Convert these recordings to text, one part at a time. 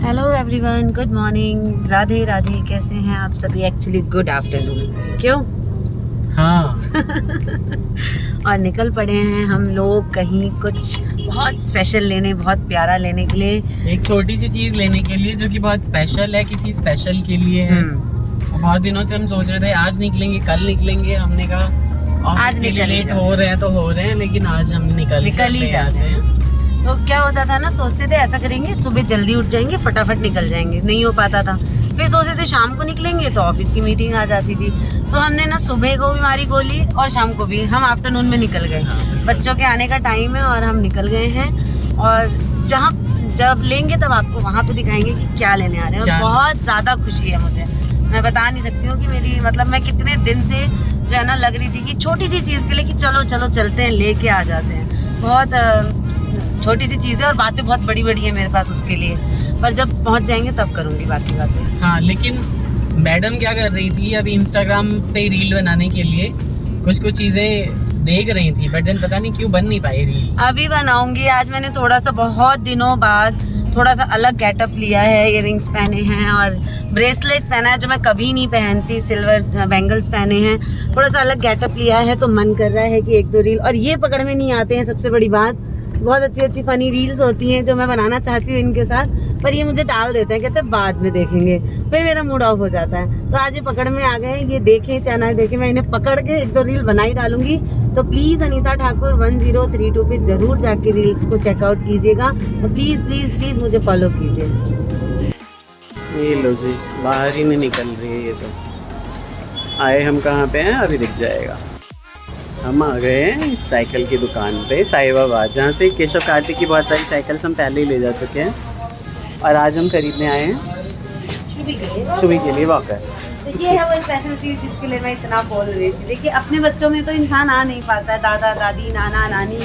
Hello everyone, good morning, Radhe Radhe. कैसे हैं आप सभी? एक्चुअली गुड आफ्टरनून, क्यों? हाँ। और निकल पड़े हैं हम लोग कहीं कुछ बहुत स्पेशल लेने, बहुत प्यारा लेने के लिए। एक छोटी सी चीज लेने के लिए जो कि बहुत स्पेशल है, किसी स्पेशल के लिए है। बहुत दिनों से हम सोच रहे थे आज निकलेंगे, कल निकलेंगे। हमने कहा आज निकल लेट हो रहे हैं तो हो रहे हैं, लेकिन आज हम निकल ही जाते हैं। तो क्या होता था ना, सोचते थे ऐसा करेंगे, सुबह जल्दी उठ जाएंगे, फटाफट निकल जाएंगे, नहीं हो पाता था। फिर सोचते थे शाम को निकलेंगे तो ऑफिस की मीटिंग आ जाती थी। तो हमने ना सुबह को भी मारी गोली और शाम को भी, हम आफ्टरनून में निकल गए। बच्चों के आने का टाइम है और हम निकल गए हैं। और जब लेंगे तब आपको वहाँ पे दिखाएंगे कि क्या लेने आ रहे हैं। बहुत ज्यादा खुशी है मुझे, मैं बता नहीं सकती हूँ कि मेरी मैं कितने दिन से जो है ना लग रही थी कि छोटी सी चीज के लिए कि चलो चलते हैं, लेके आ जाते हैं। बहुत छोटी सी चीज है और बातें बहुत बड़ी बड़ी है मेरे पास उसके लिए, पर जब पहुंच जाएंगे तब करूंगी बाकी बातें। हाँ, लेकिन मैडम क्या कर रही थी, अभी इंस्टाग्राम पे रील बनाने के लिए कुछ चीजें देख रही थी, बट देन पता नहीं क्यों बन नहीं पाई रील। अभी बनाऊंगी। आज मैंने थोड़ा सा, बहुत दिनों बाद थोड़ा सा अलग गेटअप लिया है। इयररिंग्स पहने हैं और ब्रेसलेट पहना है जो मैं कभी नहीं पहनती, सिल्वर बैंगल्स पहने हैं। थोड़ा सा अलग गेटअप लिया है तो मन कर रहा है कि एक दो रील, और ये पकड़ में नहीं आते हैं। सबसे बड़ी बात, बहुत अच्छी फनी रील्स होती हैं जो मैं बनाना चाहती हूँ इनके साथ, पर ये मुझे टाल देते हैं, कहते हैं बाद में देखेंगे, फिर मेरा मूड ऑफ हो जाता है। तो आज ये पकड़ में आ गए, ये देखें चाहे ना देखें, मैं इन्हें पकड़ के एक दो रील बना ही डालूंगी। तो प्लीज़ अनीता ठाकुर 1032 पे ज़रूर जाके रील्स को चेकआउट कीजिएगा और प्लीज़ प्लीज़ प्लीज़ मुझे फॉलो कीजिए। ये लो जी, बाहर ही नहीं निकल रही है। ये तो आए हम कहाँ पे हैं अभी दिख जाएगा। हम आ गए हैं साइकिल की दुकान पे, साहिबाबाद, जहाँ से केशव कार्तिक की बहुत सारी साइकिल्स हम पहले ही ले जा चुके हैं। और आज हम खरीदने आए हैं शुभी के लिए वॉकर। तो ये है वो स्पेशल चीज़ जिसके लिए मैं इतना बोल रही थी। देखिए, अपने बच्चों में तो इंसान आ नहीं पाता है, दादा दादी, नाना नानी,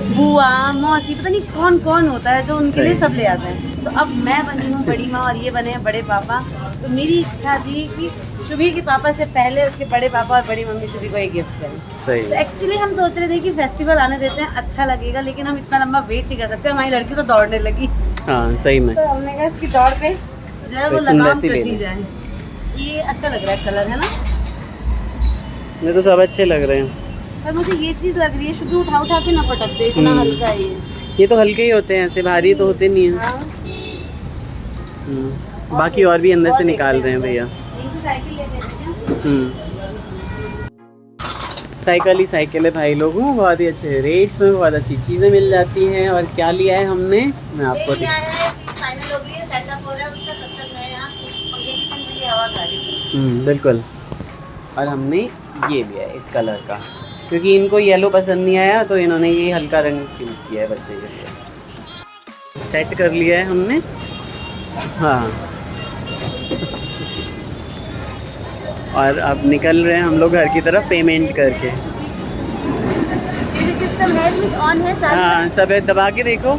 बुआ, मौसी, पता नहीं कौन कौन होता है जो उनके लिए सब ले आते हैं। तो अब मैं बनी हूँ बड़ी माँ और ये बने हैं बड़े पापा। तो मेरी इच्छा थी कि शुभी के पापा से पहले उसके बड़े पापा और बड़ी मम्मी शुभी को एक गिफ्ट करें। सही। तो एक्चुअली हम सोच रहे थे कि फेस्टिवल आने देते हैं, अच्छा लगेगा, लेकिन हम इतना लंबा वेट नहीं कर सकते। हमारी लड़की तो दौड़ने लगी। हाँ सही में। तो हमने कहा इसकी दौड़ पे जो है वो लगाम कसी जाए। ये अच्छा लग रहा है कलर, है ना? ये तो सब अच्छे लग रहे हैं, पर मुझे ये चीज़ लग रही है शुभी उठा के ना पटक दे, इतना हल्का है ये तो हल्के ही होते हैं, ऐसे भारी तो होते नहीं हैं। बाकी और भी अंदर से निकाल रहे हैं भैया। साइकिल ही साइकिल है भाई लोगों, बहुत ही अच्छे रेट्स में बहुत अच्छी चीज़ें मिल जाती हैं। और क्या लिया है हमने, मैं आपको बिल्कुल। और हमने ये लिया है इस कलर का, क्योंकि इनको येलो पसंद नहीं आया तो इन्होंने ये हल्का रंग चूज़ किया है बच्चे के लिए। सेट कर लिया है हमने। हाँ, और अब निकल रहे हैं हम लोग घर की तरफ पेमेंट करके। सिस्टम है, ऑन है, हाँ सब है, दबा के देखो।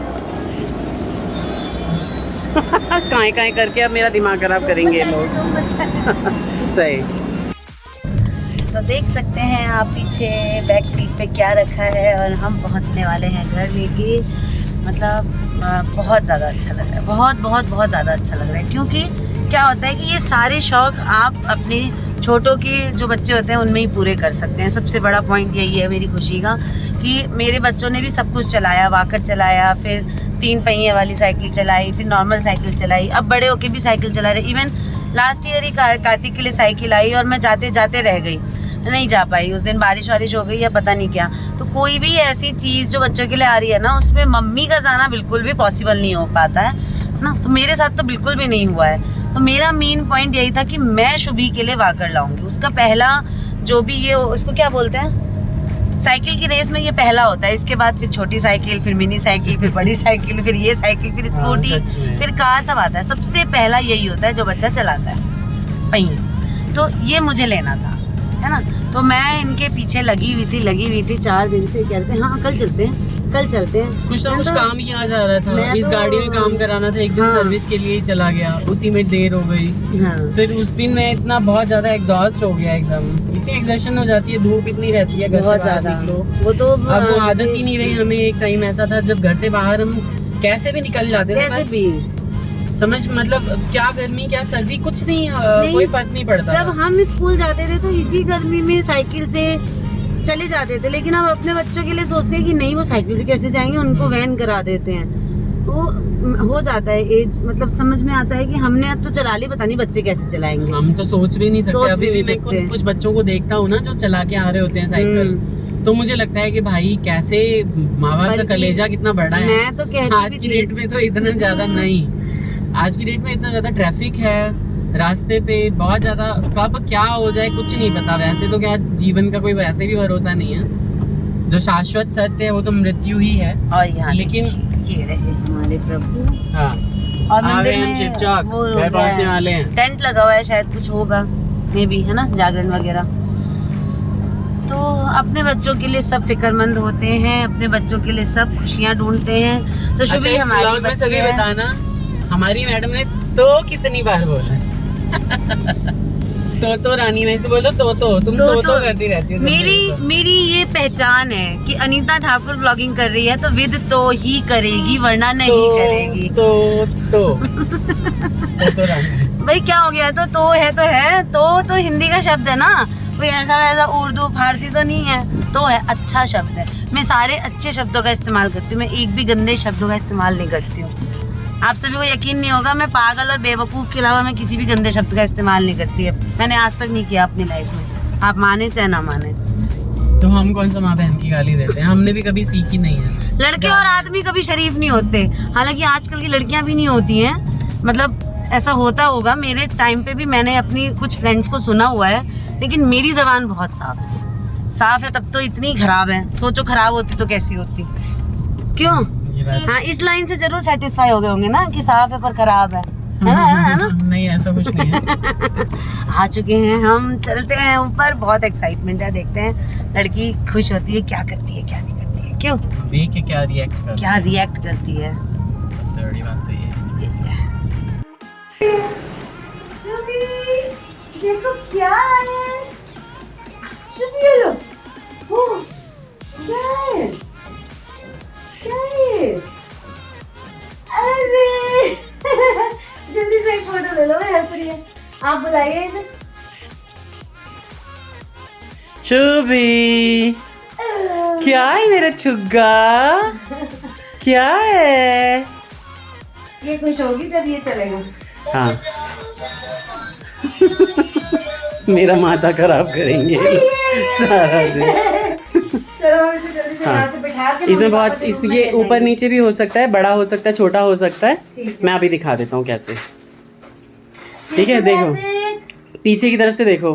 काएं करके अब मेरा दिमाग खराब करेंगे लोग। सही। तो देख सकते हैं आप पीछे बैक सीट पे क्या रखा है, और हम पहुंचने वाले हैं घर लेके। बहुत ज़्यादा अच्छा लग रहा है, बहुत ज़्यादा अच्छा लग रहा है। क्योंकि क्या होता है कि ये सारे शौक आप अपने छोटों के जो बच्चे होते हैं उनमें ही पूरे कर सकते हैं। सबसे बड़ा पॉइंट यही है मेरी खुशी का कि मेरे बच्चों ने भी सब कुछ चलाया, वॉकर चलाया, फिर 3 पहिए वाली साइकिल चलाई, फिर नॉर्मल साइकिल चलाई, अब बड़े होके भी साइकिल चला रहे। इवन लास्ट ईयर ही कार्तिक के लिए साइकिल आई और मैं जाते जाते रह गई, नहीं जा पाई। उस दिन बारिश वारिश हो गई या पता नहीं क्या। तो कोई भी ऐसी चीज़ जो बच्चों के लिए आ रही है ना, उसमें मम्मी का जाना बिल्कुल भी पॉसिबल नहीं हो पाता है ना। तो मेरे साथ तो बिल्कुल भी नहीं हुआ है। तो मेरा मेन पॉइंट यही था कि मैं शुभी के लिए वॉकर लाऊंगी। उसका पहला जो भी ये, उसको क्या बोलते हैं, साइकिल की रेस में ये पहला होता है। इसके बाद फिर छोटी साइकिल, फिर मिनी साइकिल, फिर बड़ी साइकिल, फिर ये साइकिल, फिर स्कूटी, फिर कार, सब आता है। सबसे पहला यही होता है जो बच्चा चलाता है, पहिए। तो ये मुझे लेना था, है ना। तो मैं इनके पीछे लगी हुई थी 4 दिन से। कहते हैं हाँ कल चलते हैं, कल चलते हैं। कुछ ना कुछ काम ही आ जा रहा था। इस गाड़ी में काम कराना था, एक दिन सर्विस के लिए ही चला गया, उसी में देर हो गई। फिर उस दिन मैं इतना बहुत ज्यादा एग्जॉस्ट हो गया, एकदम इतनी एग्जॉशन हो जाती है, धूप इतनी रहती है, बहुत ज्यादा। वो तो अब वो आदत ही नहीं रही हमें। एक टाइम ऐसा था जब घर से बाहर हम कैसे भी निकल जाते थे, कैसे भी समझ मतलब क्या गर्मी क्या सर्दी कुछ नहीं, कोई फर्क नहीं पड़ता। जब हम स्कूल जाते थे तो इसी गर्मी में साइकिल से चले जाते थे, लेकिन अब अपने बच्चों के लिए सोचते हैं कि नहीं वो साइकिल से कैसे जाएंगे, उनको वैन करा देते हैं। तो हो जाता है एज, मतलब समझ में आता है कि हमने अब तो चला ली, पता नहीं बच्चे कैसे चलाएंगे। हम तो सोच भी नहीं सकते। अभी भी मैं कुछ बच्चों को देखता हूँ ना जो चला के आ रहे होते हैं साइकिल, तो मुझे लगता है कि भाई कैसे माँ बाप का कलेजा कितना बड़ा है। मैं तो कहती आज की डेट में तो इतना ज्यादा नहीं, आज की डेट में इतना ज्यादा ट्रैफिक है रास्ते पे, बहुत ज्यादा, कब क्या हो जाए कुछ नहीं पता। वैसे तो क्या जीवन का कोई वैसे भी भरोसा नहीं है, जो शाश्वत सत्य है वो तो मृत्यु ही है। और यहाँ लेकिन ये रहे हमारे प्रभु। हाँ, और मंदिर हम में चिपचाक वो घर पहुंचने वाले हैं। टेंट लगा हुआ है, शायद कुछ होगा मे बी, है ना, जागरण वगैरह। तो अपने बच्चों के लिए सब फिक्रमंद होते हैं, अपने बच्चों के लिए सब खुशियां ढूंढते हैं। तो शुभी अच्छा, हमारी में सभी बताना हमारी मैडम ने तो कितनी बार बोला तो रानी में से बोलो तुम तो करती रहती हो। मेरी ये पहचान है कि अनीता ठाकुर ब्लॉगिंग कर रही है तो विद तो ही करेगी, वरना नहीं करेगी। तो रानी भाई क्या हो गया, तो है तो हिंदी का शब्द है ना, कोई ऐसा वैसा उर्दू फारसी तो नहीं है, तो है अच्छा शब्द है। मैं सारे अच्छे शब्दों का इस्तेमाल करती हूँ, मैं एक भी गंदे शब्दों का इस्तेमाल नहीं करती हूँ। आप सभी को यकीन नहीं होगा, मैं पागल और बेवकूफ के अलावा मैं किसी भी गंदे शब्द का इस्तेमाल नहीं करती है। मैंने आज तक नहीं किया अपनी लाइफ में, आप माने चाहे ना माने। तो हम कौन सा माँ बहन की गाली देते हैं, हमने भी कभी सीखी नहीं है। लड़के और आदमी कभी शरीफ नहीं होते, हालांकि आजकल की लड़कियां भी नहीं होती हैं, मतलब ऐसा होता होगा। मेरे टाइम पे भी मैंने अपनी कुछ फ्रेंड्स को सुना हुआ है, लेकिन मेरी जबान बहुत साफ है तब तो इतनी खराब है। सोचो खराब होती तो कैसी होती, क्यों? हाँ, इस लाइन से जरूर सेटिस्फाई हो गए होंगे ना कि साफ है पर खराब है ना? नहीं, ऐसा कुछ नहीं है। आ चुके हैं हम, चलते हैं ऊपर, बहुत एक्साइटमेंट है, देखते हैं लड़की खुश होती है, क्या करती है क्या नहीं करती है, क्यों देख के क्या रिएक्ट करती है। सबसे बड़ी बात तो ये देखो क्या है, ये लो, क्या है, अरे जल्दी से एक फोटो ले लो, हंस रही है। आप बुलाइए इसे। शुभी, क्या है मेरा छुग्गा, क्या है? ये खुश होगी जब ये चलेगा। हाँ मेरा माथा खराब करेंगे सारा दिन। चलो इसे जल्दी से यहाँ से बिठा के, इसमें बहुत ये ऊपर नीचे भी हो सकता है, बड़ा हो सकता है, छोटा हो सकता है। मैं अभी दिखा देता हूँ कैसे। ठीक है, देखो पीछे की तरफ से देखो।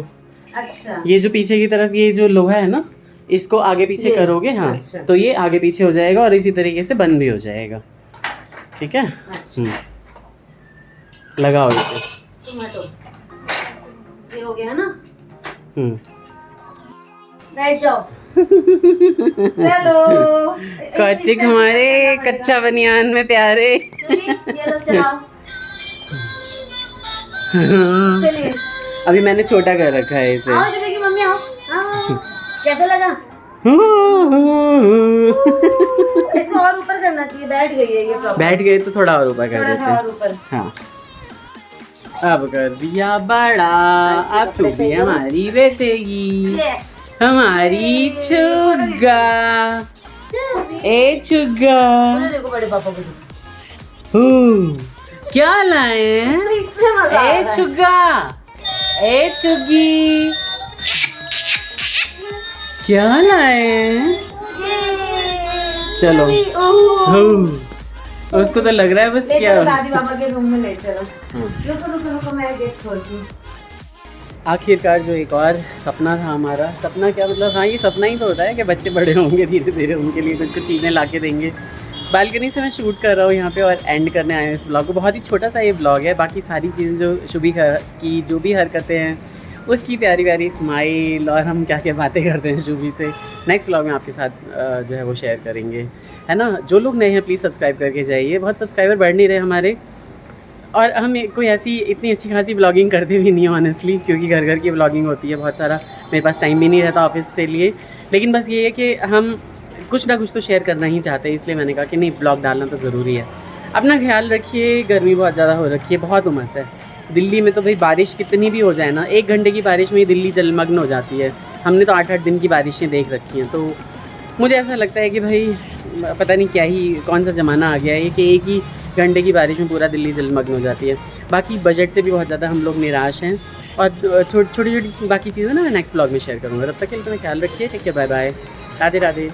अच्छा, ये जो पीछे की तरफ ये जो लोहा है ना, इसको आगे पीछे करोगे, हाँ अच्छा। तो ये आगे पीछे हो जाएगा और इसी तरीके से बंद भी हो जाएगा। ठीक है, लगाओ इसे। ये हो गया ना, बैठ जाओ। चलो कौटिक हमारे कच्चा बनियान में प्यारे। ये लो चलाओ। चलिए, अभी मैंने छोटा कर रखा है इसे। आओ शुभी की मम्मी, आओ। कैसा लगा? इसको और ऊपर करना चाहिए, बैठ गई है ये। बैठ गए तो थोड़ा और ऊपर कर देते हैं। और ऊपर, हाँ अब कर दिया बड़ा, अब तू भी हमारी बेटेगी, हमारी छुग्गा, ए छुग्गा। देखो बड़े पापा को क्या लाए? ए छुग्गा, ए छुग्गी, क्या लाए? चलो, उसको तो लग रहा है बस क्या। दादी बाबा के रूम में ले चलो। रुको मैं गेट खोलती हूँ। आखिरकार जो एक और सपना था हमारा, सपना क्या मतलब, हाँ ये सपना ही तो होता है कि बच्चे बड़े होंगे धीरे धीरे, उनके लिए कुछ चीज़ें ला के देंगे। बालकनी से मैं शूट कर रहा हूँ यहाँ पे और एंड करने आए हैं इस ब्लॉग को। बहुत ही छोटा सा ये ब्लॉग है, बाकी सारी चीज़ें जो शुभी की जो भी हरकतें हैं, उसकी प्यारी प्यारी स्माइल और हम क्या क्या बातें करते हैं शुभी से, नेक्स्ट ब्लॉग में आपके साथ जो है वो शेयर करेंगे, है ना। जो लोग नए हैं प्लीज़ सब्सक्राइब करके जाइए, बहुत सब्सक्राइबर बढ़ नहीं रहे हमारे, और हम कोई ऐसी इतनी अच्छी खासी ब्लॉगिंग करते भी नहीं है ऑनेस्टली, क्योंकि घर घर की ब्लॉगिंग होती है बहुत सारा, मेरे पास टाइम भी नहीं रहता ऑफिस के लिए। लेकिन बस ये है कि हम कुछ ना कुछ तो शेयर करना ही चाहते हैं, इसलिए मैंने कहा कि नहीं ब्लॉग डालना तो ज़रूरी है। अपना ख्याल रखिए, गर्मी बहुत ज़्यादा हो रखी है, बहुत उमस है दिल्ली में। तो भाई बारिश कितनी भी हो जाए ना, 1 घंटे की बारिश में ही दिल्ली जलमग्न हो जाती है। हमने तो 8-8 दिन की बारिशें देख रखी हैं। तो मुझे ऐसा लगता है कि भाई पता नहीं क्या ही कौन सा ज़माना आ गया है कि 1 ही घंटे की बारिश में पूरा दिल्ली जलमग्न हो जाती है। बाकी बजट से भी बहुत ज़्यादा हम लोग निराश हैं, और छोटी छोटी बाकी चीज़ें ना मैं नेक्स्ट व्लॉग में शेयर करूँगा। तब तक के लिए अपना ख्याल रखिए, ठीक है, बाय बाय, राधे राधे।